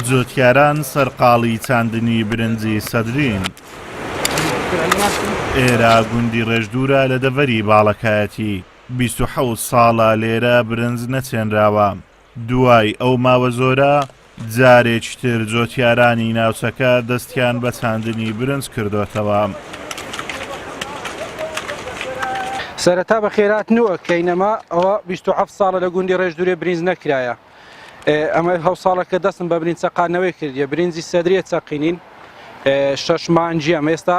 جۆتیاران سەرقاڵی چاندنی برنجی سەدرین. ئێرە گوندی ڕێژدورە لە دەڤەری باڵەکایەتی 27 ساڵە لێرە برنج نەچێنراوە. دوای ئەو ماوە زۆرە جارێکی تر جۆتیارانی ناوچەکە دەستیان بە چاندنی برنج کردوتەوە. سەرەتا بە خێرات نووە کەینەما ئەوە 27 ساڵە لە گوندی ڕێژدورێ برنج نەکرایە. ئەمە هەو ساڵەکە دەستم بە برنج چەقانەوەی کردیە. برنجی سەدرێ چەقینین 6 مانجی ئەمە ئێستا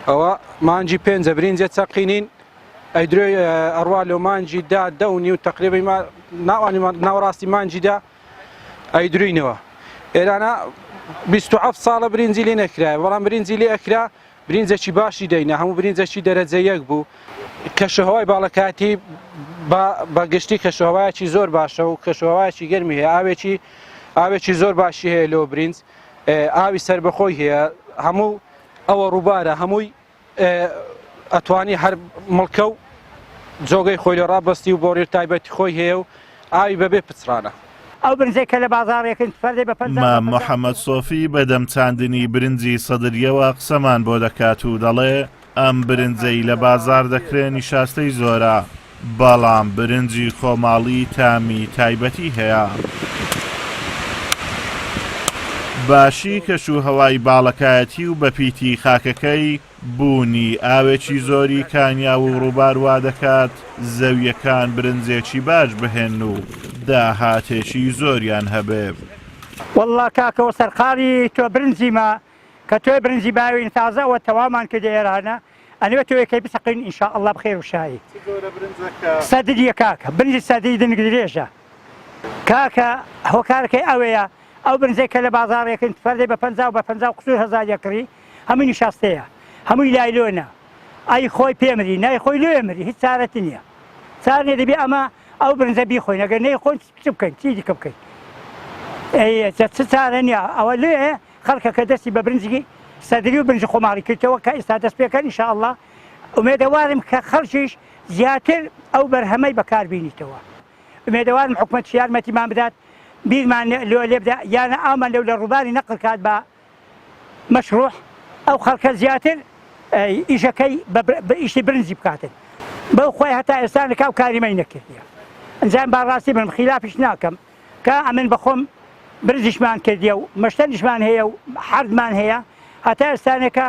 ئەوە مانجی 5 برنجە چەقینین ئەیدرۆی ئەڕوا لە مانجی دا 10 تقریبا ناوەڕاستی مانجیدا ئەیدروینەوە. ئێرانە 27 ساڵە برنجی لێ نەکرایە، بەڵام برنجی لێ ئەکرا برنجێکی باشی دەینە، هەموو برنجێکی دەرەجە یەک بوو. کەشەهەوای باڵەکاتی بە گشتی کەشەهەوایەکی زۆر باشە و کەشەهەوایەکی گەرمی هەیە، ئاوێکی زۆر باشی هەیە لەوە برنج، ئاوی سربەخۆی هەیە، هەموو ئەوە ڕووبارە، هەمووی ئەتوانی هەر مڵکە و جۆگەی خۆی لە ڕابەستی و بۆ ڕێر تایبەتی خۆی هەیە و ئاوی بەبێ پچرانە. ئەو برنجێکە لە بازاڕێکن فەردێ بە مام محەممەد سۆفی بەدەم چاندنی برنجی سەدریەوە قسەمان بۆ دەکات و دەڵێ ئەم برنجەی لە بازار دەکرێنی شاستەی زۆرە، بەڵام برنجی خۆماڵی تامی تایبەتی هەیە. باشی کەشوهەوای باڵەکایەتی و بەپیتی خاکەکەی بوونی ئاوێکی زۆری کانیا و ڕووبار وا دەکات زەویەکان برنجێکی باش بهێن و داهاتێکی زۆریان هەبێ. وەڵڵا کاکەوە سەرقاڵی تۆ برنجیمە کە تۆی برنجی باوین تازەوە تەوامان کردە ئێرانە ئەنوێت تۆیەکەی بسەقین ئینشاءالله بخێر و شایی. سەدریە کاکە برنجی سەدری دنگ درێژە کاکە هۆکارەکەی ئەوەیە ئەو برنجێک کە لە بازاڕێکن فەردێ بە 50 و بە 50 یەکڕی هەمووی شاستەیە، هەمووی لایلۆنە، ئای خۆی پێمری نای خۆی لێمری هیچ چارەتی نییە. چارنێ دەبێ ئەمە ئەو برنجە بیخۆین، ئەگەر نەی خۆین چ بکەین چی دیکە بکەین. چ چارە نییە ئەوە لێ خەڵکەکە دەستی بە برنجی سەدری و برنج خۆماڵی کردەوە کە ئێستا دەست پێکەن ئینشاءالله ئومێدەوارم کە خەڵکیش زیاتر ئەو بەرهەمەی بەکاربینیتەوە. ئومێدەوارم حکومەت یارمەتیمان بدات بیرمان لێ بدا یانە ئامان لەو لە ڕووباری نەقل کات بە مەشروع ئەو خەڵکە زیاتر ئیشەکەی بە ئیشی برنجی بکاتن. بەو خۆی هەتا ئێستانەکە ئەو کاریمەی نەکردیە. ئەنجام باڕاستی بم خلافیش ناکەم کە ئەمن بەخۆم برنجیشمان کردیە و مەشتەنیشمان هەیە و حەردمان هەیە هەتا ئێستانەکە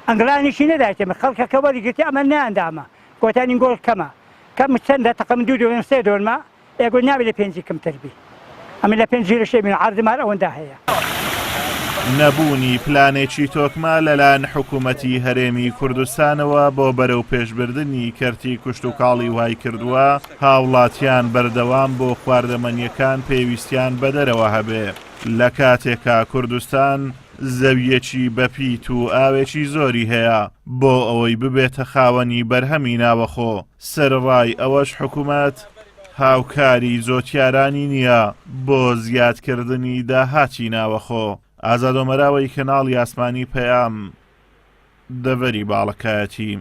ئەنگڵانیشی نەدایتێمە خەڵکەکە وەریگرتی ئەمە نیاندامە کۆتانی گۆڵ کەمە کەم چەندە تەقەم 2 دۆرمە ئێگۆ ناوێت لە 5 کەمتربی ئەمە لە 5 شێ بین عەردمان ئەوەندا هەیە. نەبوونی پلانێکی تۆکمە لەلایەن حکوومەتی هەرێمی کوردستانەوە بۆ بەرەو پێشبردننی کەرتی کوشت و کاڵی وای کردووە هاوڵاتیان بەردەوام بۆ خواردەمەنیەکان پێویستیان بەدەرەوە هەبێ لە کاتێکا کوردستان زەویەکی بەپیت و ئاوێکی زۆری هەیە بۆ ئەوەی ببێتە خاوەنی بەرهەمی ناوەخۆ. سەرڕای ئەوەش حکوومەت هاوکاری زۆتیارانی نییە بۆ زیادکردنی داهاتی ناوەخۆ. ئازاد ئۆمەراوەی کەناڵی ئاسمانی پەیام دەڤەری باڵەکایەتی.